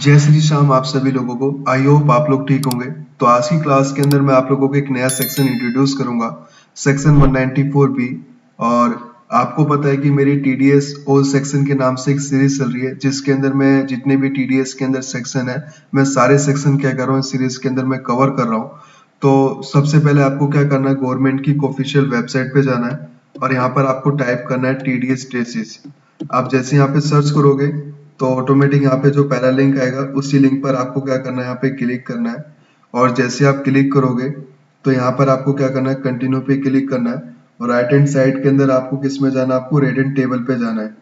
जय श्री श्याम आप सभी लोगों को। आई होप आप लोग ठीक होंगे। तो आज की क्लास के अंदर मैं आप लोगों को एक नया सेक्शन इंट्रोड्यूस करूंगा, सेक्शन 194 बी। और आपको पता है कि मेरी टीडीएस ओल सेक्शन के नाम से एक सीरीज चल रही है, जिसके अंदर मैं जितने भी टीडीएस के अंदर सेक्शन है, मैं सारे सेक्शन क्या कर रहा हूँ इस सीरीज के अंदर मैं कवर कर रहा हूँ। तो सबसे पहले आपको क्या करना है, गवर्नमेंट की ऑफिशियल वेबसाइट पे जाना है और यहाँ पर आपको टाइप करना है टीडीएस ट्रेसिस। आप जैसे यहाँ पे सर्च करोगे तो ऑटोमेटिक यहाँ पे जो पहला लिंक आएगा उसी लिंक पर आपको क्या करना है, यहाँ पे क्लिक करना है। और जैसे आप क्लिक करोगे तो यहाँ पर आपको क्या करना है, कंटिन्यू पे क्लिक करना है। और राइट हैंड साइड के अंदर आपको किस में जाना है, आपको रेट एंड टेबल पे जाना है।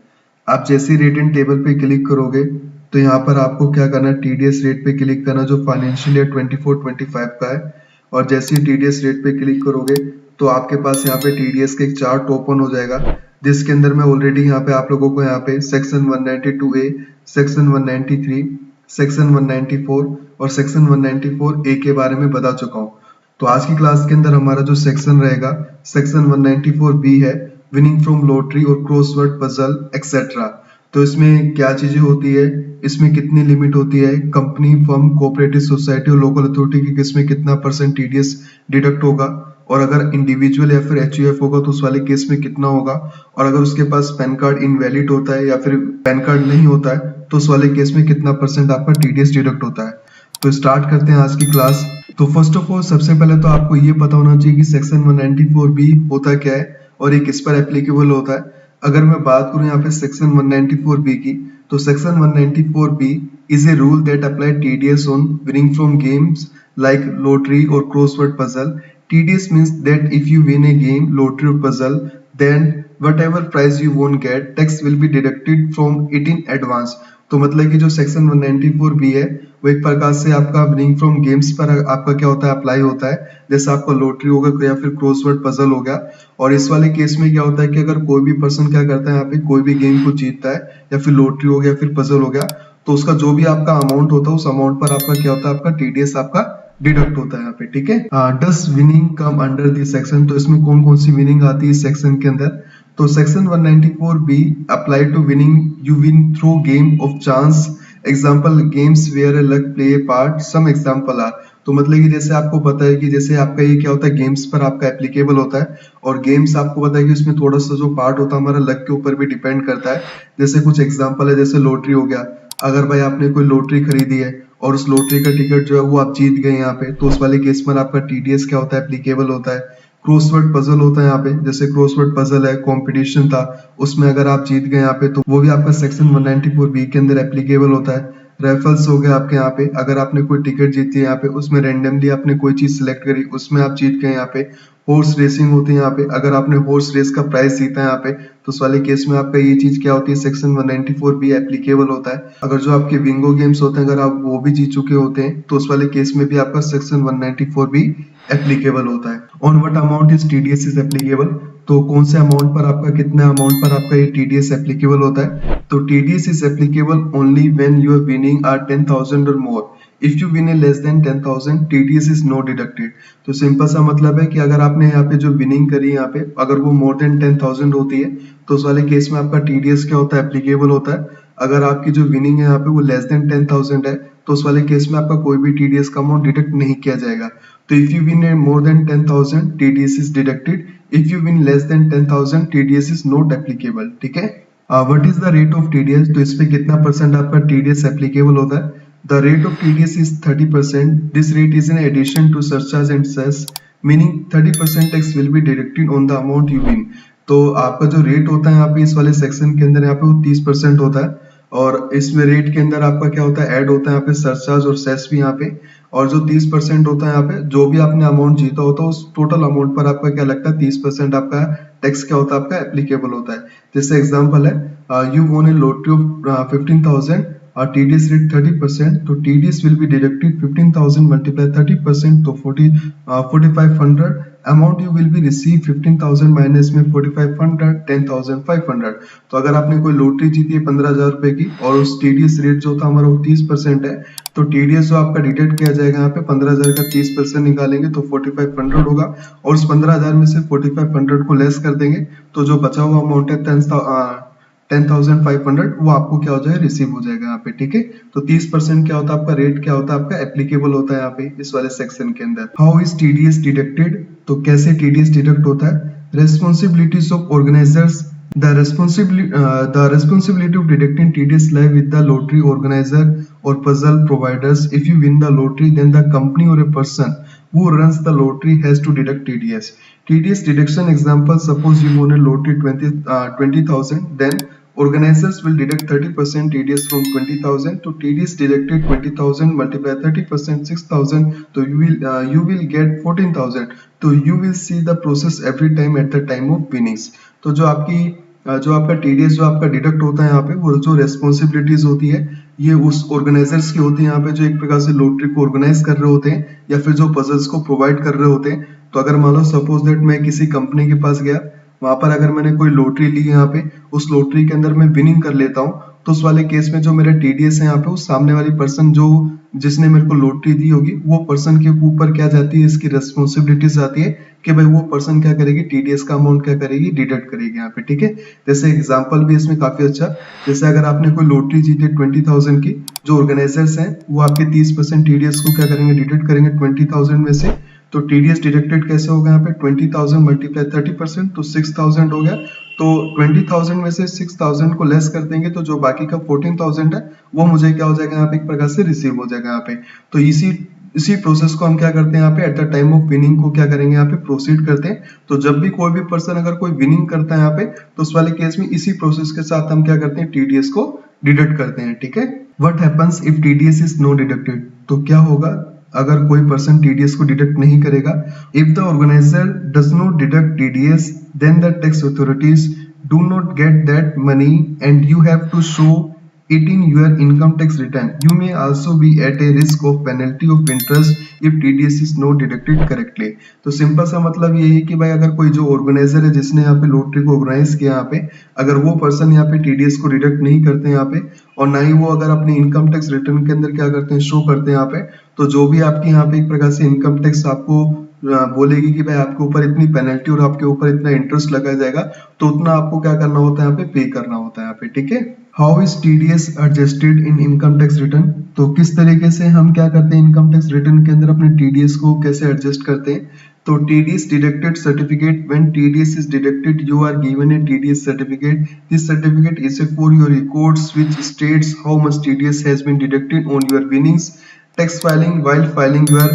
आप जैसे ही रेट एंड टेबल पे क्लिक करोगे तो यहाँ पर आपको क्या करना है, टीडीएस रेट पे क्लिक करना जो फाइनेंशियल ईयर 24-25 का है। और जैसे ही टीडीएस रेट पे क्लिक करोगे तो आपके पास यहाँ पे टीडीएस का एक चार्ट ओपन हो जाएगा, जिसके अंदर मैं ऑलरेडी यहाँ पे आप लोगों को यहाँ पे सेक्शन 192A, सेक्शन 193, सेक्शन 194 और सेक्शन 194A के बारे में बता चुका हूँ। तो आज की क्लास के अंदर हमारा जो सेक्शन रहेगा सेक्शन 194B है, विनिंग फ्रॉम लॉटरी और क्रॉसवर्ड पजल एक्सेट्रा। तो इसमें क्या चीजें होती है, इसमें कितनी लिमिट होती है, कंपनी, फर्म, कोऑपरेटिव सोसाइटी और लोकल अथॉरिटी की किसमें कितना परसेंट टीडीएस डिडक्ट होगा, और अगर इंडिविजुअल या फिर एचयूएफ होगा तो उस वाले केस में कितना होगा, और अगर उसके पास पैन कार्ड इनवैलिड होता है या फिर पैन कार्ड नहीं होता है तो उस वाले केस में कितना परसेंट आपका टीडीएस डिडक्ट होता है। तो स्टार्ट करते हैं आज की क्लास। तो फर्स्ट ऑफ ऑल सबसे पहले तो आपको ये पता होना चाहिए कि सेक्शन 194B होता क्या है और ये किस पर एप्लीकेबल होता है। अगर मैं बात करूं यहाँ पे सेक्शन 194B की, तो section 194B is a rule that apply TDS on winning from games like lottery or crossword puzzle. TDS means that if you win a game, lottery or puzzle, then whatever prize you won't get, tax will be deducted from it in advance. तो मतलब कि जो section 194B है वो एक प्रकार से आपका विनिंग फ्रॉम गेम्स पर आपका क्या होता है, अप्लाई होता है। जैसे आपका लॉटरी होगा या फिर क्रॉसवर्ड पजल हो गया। और इस वाले केस में क्या होता है कि अगर कोई भी पर्सन क्या करता है, यहाँ पे कोई भी गेम को जीतता है या फिर लॉटरी हो गया फिर पजल हो गया, तो उसका जो भी आपका अमाउंट होता है उस अमाउंट पर आपका क्या होता है, आपका टीडीएस आपका डिडक्ट होता है यहाँ पे। ठीक है, does winning come under this section. तो इसमें कौन कौन सी विनिंग आती है इस सेक्शन के अंदर, तो section 194B apply to winning you win through game of chance, example games where a luck play a part, some example are. तो मतलब कि जैसे आपको पता है कि जैसे आपका ये क्या होता है, गेम्स पर आपका एप्लीकेबल होता है। और गेम्स आपको पता है कि उसमें थोड़ा सा जो पार्ट होता है हमारा लक के ऊपर भी डिपेंड करता है। जैसे कुछ एग्जाम्पल है, जैसे लॉटरी हो गया। अगर भाई आपने कोई लॉटरी खरीदी है और उस लॉटरी का टिकट जो है वो आप जीत गए यहाँ पे, तो उस वाले केस में आपका टीडीएस क्या होता है, एप्लीकेबल होता है। क्रॉसवर्ड पजल होता है यहाँ पे, जैसे क्रॉसवर्ड पजल है, कंपटीशन था, उसमें अगर आप जीत गए यहाँ पे तो वो भी आपका सेक्शन 194B के अंदर एप्लीकेबल होता है। रेफल्स हो गया आपके यहाँ पे, अगर आपने कोई टिकट जीती है यहाँ पे, उसमें रेंडमली आपने कोई चीज सिलेक्ट करी, उसमें आप जीत गए यहाँ पे। हॉर्स रेसिंग होती है यहाँ पे, अगर आपने हॉर्स रेस का प्राइस जीता है यहाँ पे, तो उस वाले केस में आपका ये चीज क्या होती है, सेक्शन 194B एप्लीकेबल होता है। अगर जो आपके बिंगो गेम्स होते हैं अगर आप वो भी जीत चुके होते हैं तो उस वाले केस में भी आपका सेक्शन 194B एप्लीकेबल होता है। On what amount is TDS is applicable, तो कौन से अमाउंट पर आपका, कितने अमाउंट पर आपका ये टीडीएस एप्लीकेबल होता है, तो TDS is applicable only when your winning are 10,000 or more. If you win a less than 10,000 TDS is not deducted. तो सिंपल सा मतलब है कि अगर आपने यहाँ पे जो विनिंग करी यहाँ पे, अगर वो मोर देन 10,000 होती है तो उस वाले केस में आपका टीडीएस क्या होता है, एप्लीकेबल होता है। अगर आपकी जो विनिंग है यहाँ पे वो लेस देन 10,000 है तो उस वाले केस में आपका कोई भी टीडीएस का अमाउंट डिडक्ट नहीं किया जाएगा। तो if you win more than 10,000 TDS is deducted, if you win less than 10,000 TDS is not applicable. ठीक है, what is the rate of TDS, तो इस पे कितना परसेंट आपका टीडीएस एप्लीकेबल होता है। The rate of TDS is 30%. This rate is in addition to surcharge and cess, meaning 30% tax will be deducted on the amount you win. तो आपका जो रेट होता है यहाँ पे इस वाले सेक्शन के अंदर यहाँ पे वो 30% होता है। और इसमें रेट के अंदर आपका क्या होता है, ऐड होता है यहाँ पे सरचार्ज और सेस भी यहाँ पे। और जो 30% होता है यहाँ पे, जो भी आपने अमाउंट जीता होता है उस टोटल अमाउंट पर आपका क्या लगता है, 30% आपका टैक्स क्या होता है, आपका एप्लीकेबल होता है। जैसे एग्जाम्पल है, you won a lottery of 15,000, TDS rate 30%, तो TDS will be deducted 15,000 multiply 30%, तो 4,500 amount you will be receive 15,000 minus में 4,500 10,500। तो अगर आपने कोई लॉटरी जीती है 15,000 रुपए की और उस TDS रेट जो था हमारा वो 30% है, तो TDS जो आपका डिडक्ट किया जाएगा यहाँ पे 15,000 का 30% निकालेंगे तो 4,500 होगा। और उस 15,000 में से 4,500 को लेस कर देंगे तो जो बचा हुआ अमाउंट है 10,500 वो आपको क्या हो जाएगा, रिसीव हो जाएगा यहाँ पे, ठीक है। तो 30% क्या होता है आपका रेट, क्या होता है आपका एप्लीकेबल होता है यहाँ पे इस वाले सेक्शन के अंदर। हाउ इज टीडीएस डिडक्टेड, तो कैसे टीडीएस डिडक्ट होता है। Responsibilities of organizers, the responsibility of deducting TDS lie with the lottery organizer or puzzle providers. If you win the lottery, then the company or a person who runs the lottery has to deduct TDS. TDS deduction example: suppose you won a lottery 20,000, then organizers will deduct 30% TDS from 20,000. तो TDS deducted 20,000 multiply 30% 6,000, तो you will get 14,000. तो you will see the process every time at the time of winnings. तो जो आपका TDS जो आपका deduct होता है यहाँ पे, वो जो रेस्पॉन्सिबिलिटीज होती है ये उस ऑर्गेनाइजर्स की होती है यहाँ पे, जो एक प्रकार से लॉटरी को ऑर्गेनाइज कर रहे होते हैं या फिर जो पजल्स को प्रोवाइड कर रहे होते हैं। तो अगर मान लो सपोज दैट मैं किसी कंपनी के पास गया, वहां पर अगर मैंने कोई लॉटरी ली यहाँ पे, उस लॉटरी के अंदर मैं विनिंग कर लेता हूँ, तो उस वाले केस में जो मेरा टीडीएस है यहाँ पे, उस सामने वाली पर्सन जो जिसने मेरे को लॉटरी दी होगी, वो पर्सन के ऊपर क्या जाती है, इसकी रेस्पॉन्सिबिलिटीज आती है कि भाई वो पर्सन क्या करेगी, टीडीएस का अमाउंट क्या करेगी, डिडक्ट करेगी यहाँ पे, ठीक है। जैसे एग्जांपल भी इसमें काफी अच्छा, जैसे अगर आपने कोई लॉटरी जीती 20,000 की, जो ऑर्गेनाइजर्स हैं वो आपके 30% टीडीएस को क्या करेंगे, डिडक्ट करेंगे 20,000 में से। तो टीडीएस डिडक्टेड कैसे होगा यहाँ पे, 20,000 मल्टीप्लाई 30%, तो 6,000 हो गया। तो 20,000 में से 6,000 को लेस कर देंगे, तो जो बाकी का 14,000 है वो मुझे क्या हो जाएगा यहाँ पे, एक प्रकार से रिसीव हो जाएगा यहाँ पे। तो इसी प्रोसेस को हम क्या करते हैं यहाँ पे, at the time of winning को क्या करेंगे यहाँ पे, प्रोसीड करते हैं। तो जब भी कोई भी पर्सन अगर कोई विनिंग करता है यहाँ पे, तो उस वाले केस में इसी प्रोसेस के साथ हम क्या करते हैं, टीडीएस को डिडक्ट करते हैं, ठीक है। What happens if TDS is no deducted, तो क्या होगा अगर कोई पर्सन टीडीएस को डिडक्ट नहीं करेगा। If the organizer does not deduct TDS, then the tax authorities do not get that money and you have to show it in your income tax return. You may also be at a risk of penalty of interest if TDS is not deducted correctly. तो simple सा मतलब ये है कि भाई अगर कोई जो ऑर्गेनाइजर है जिसने यहाँ पे लॉटरी को ऑर्गेनाइज किया यहाँ पे, अगर वो पर्सन यहाँ पे टीडीएस को डिडक्ट नहीं करते यहाँ पे, और ना ही वो अगर अपने इनकम टैक्स रिटर्न के अंदर क्या करते हैं, शो करते हैं यहाँ पे, तो जो भी आपकी यहाँ पे एक प्रकार से इनकम टैक्स आपको बोलेगी कि भाई आपके ऊपर इतनी पेनल्टी और आपके ऊपर इतना इंटरेस्ट लगाया जाएगा, तो उतना आपको क्या करना होता है यहाँ पे, पे करना होता है यहाँ पे, ठीक है। How is TDS adjusted in income tax return, तो किस तरीके से हम क्या करते हैं इनकम टैक्स रिटर्न के अंदर अपने टीडीएस को कैसे एडजस्ट करते हैं। तो TDS deducted certificate, when TDS is deducted you are given a TDS certificate. This certificate is for your records which states how much TDS has been deducted on your winnings. Tax filing, while filing your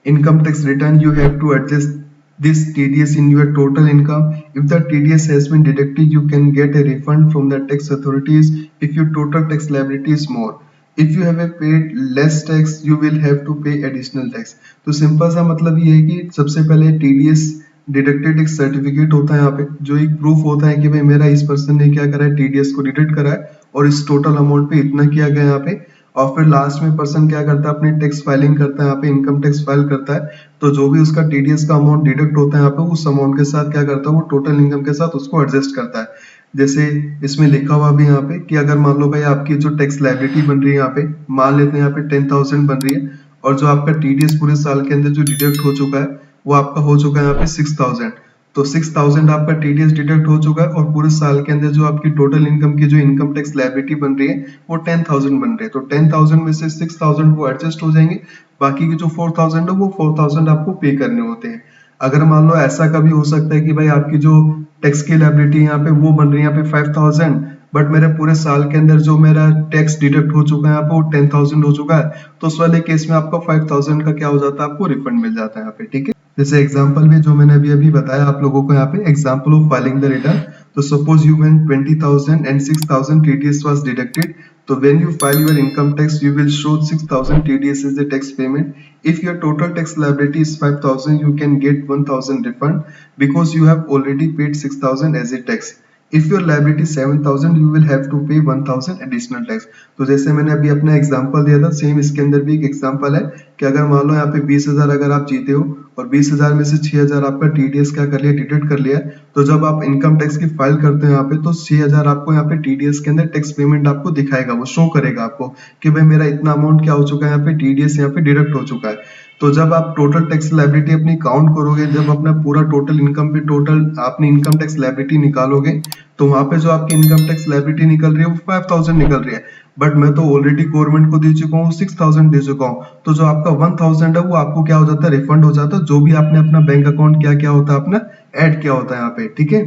income tax return you have to adjust this TDS in your total income. If the TDS has been deducted, you can get a refund from the tax authorities if your total tax liability is more. If you have paid less tax, you will have to pay additional tax. तो simple सा मतलब ये है कि सबसे पहले TDS deducted एक certificate होता है यहाँ पे, जो एक प्रूफ होता है कि भाई मेरा इस पर्सन ने क्या करा है, टीडीएस को डिडक्ट करा है और इस टोटल अमाउंट पे इतना किया गया यहाँ पे। और फिर लास्ट में पर्सन क्या करता है, अपनी टैक्स फाइलिंग करता है यहाँ पे, इनकम टैक्स फाइल करता है। तो जो भी उसका टीडीएस का अमाउंट डिडक्ट होता है यहाँ पे, उस अमाउंट के साथ क्या करता है, वो टोटल इनकम के साथ उसको एडजस्ट करता है। जैसे इसमें लिखा हुआ भी यहाँ पे कि अगर मान लो भाई आपकी जो टैक्स लायबिलिटी बन रही है यहाँ पे, मान लेते हैं यहाँ पे 10,000 बन रही है, और जो आपका टीडीएस पूरे साल के अंदर जो डिडक्ट हो चुका है वो आपका हो चुका है यहाँ पे 6,000। तो 6,000 आपका टीडीएस डिडक्ट हो चुका है, और पूरे साल के अंदर जो आपकी टोटल इनकम की जो इनकम टैक्स लायबिलिटी बन रही है वो 10,000 बन रही है। तो 10,000 में से 6,000 वो एडजस्ट हो जाएंगे, बाकी के जो 4,000 है वो 4,000 आपको पे करने होते हैं। अगर मान लो ऐसा कभी हो सकता है कि भाई आपकी जो टैक्स की लायबिलिटी यहाँ पे वो बन रही है यहाँ पे 5,000, बट मेरे पूरे साल के अंदर जो मेरा टैक्स डिडक्ट हो चुका है यहाँ पे वो 10,000 हो चुका है, तो उस वाले केस में आपका 5,000 का क्या हो जाता है, आपको रिफंड मिल जाता है यहाँ पे, ठीक है। जैसे एग्जांपल भी जो मैंने अभी बताया आप लोगों को यहाँ पे, example of filing the return. तो suppose you win 20,000 and 6,000 TDS was deducted. So when you file your income tax, you will show 6,000 TDS as a tax payment. If your total tax liability is 5,000, you can get 1,000 refund because you have already paid 6,000 as a tax. If your liability 7,000, you will have to pay 1,000 additional tax. तो जैसे मैंने अभी अपना example दिया था, same इसके अंदर भी एक एग्जांपल है कि अगर मान लो यहाँ पे 20,000 अगर आप जीते हो और 20,000 में से 6,000 आपका टीडीएस क्या कर लिया, डिडक्ट कर लिया, तो जब आप इनकम टैक्स की फाइल करते हो यहाँ पे, तो 6,000 आपको यहाँ पे टीडीएस के अंदर टैक्स पेमेंट आपको दिखाएगा, वो शो करेगा आपको कि भाई मेरा इतना अमाउंट क्या हो चुका है, यहाँ पे टीडीएस यहाँ पे डिडक्ट हो चुका है। तो जब आप टोटल टैक्स लायबिलिटी अपनी काउंट करोगे, जब अपना पूरा टोटल इनकम पे टोटल आपने इनकम टैक्स लायबिलिटी निकालोगे, तो वहां पे जो आपकी इनकम टैक्स लायबिलिटी निकल रही है वो 5000 निकल रही है, बट मैं तो ऑलरेडी गवर्नमेंट को दे चुका हूँ, 6000 दे चुका हूँ। तो जो आपका 1000 है वो आपको क्या हो जाता है, रिफंड हो जाता है, जो भी आपने अपना बैंक अकाउंट क्या क्या होता है अपना ऐड किया होता है यहाँ पे, ठीक है।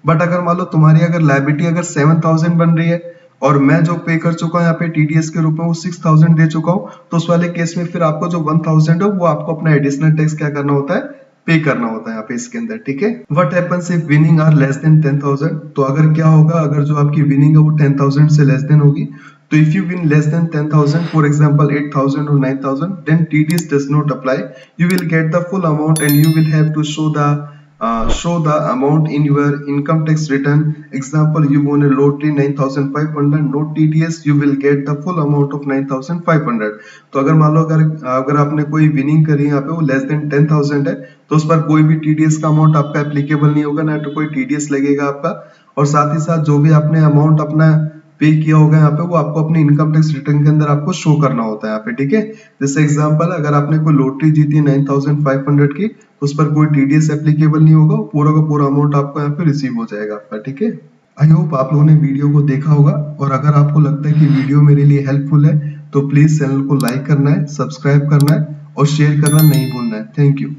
बट अगर मान लो तुम्हारी अगर लायबिलिटी अगर 7000 बन रही है और मैं जो पे कर चुका हूँ यहाँ पे टीडीएस के रूप में वो 6000 दे चुका हूँ, तो उस वाले केस में फिर आपको जो 1000 है वो आपको अपना एडिशनल टैक्स क्या करना होता है, पे करना होता है यहाँ पे इसके अंदर, ठीक है। What happens if winning are less than 10,000, तो अगर क्या होगा, अगर जो आपकी विनिंग है वो 10,000 से लेस देन होगी, तो if you win less than 10,000, for example 8,000 or 9,000, then TDS does not apply. You will get the full amount and you will have to show the amount in your income tax return. Example, you won a lottery 9,500, no TDS, you will get the full amount of 9,500. तो अगर मान लो अगर आपने कोई winning करी यहाँ पे वो लेस देन 10,000 है, तो उस पर कोई भी टीडीएस का अमाउंट आपका एप्लीकेबल नहीं होगा, ना तो कोई टीडीएस लगेगा आपका, और साथ ही साथ जो भी आपने अमाउंट अपना पे किया होगा यहाँ पे वो आपको अपने इनकम टैक्स रिटर्न के अंदर आपको शो करना होता है यहाँ पे, ठीक है। जैसे एग्जांपल, अगर आपने कोई लॉटरी जीती 9,500 की, तो उस पर कोई टीडीएस एप्लीकेबल नहीं होगा, पूरा का पूरा अमाउंट आपको यहाँ पे रिसीव हो जाएगा आपका, ठीक है। आई होप आप लोगों ने वीडियो को देखा होगा, और अगर आपको लगता है कि वीडियो मेरे लिए हेल्पफुल है तो प्लीज चैनल को लाइक करना है, सब्सक्राइब करना है और शेयर करना नहीं भूलना है। Thank you.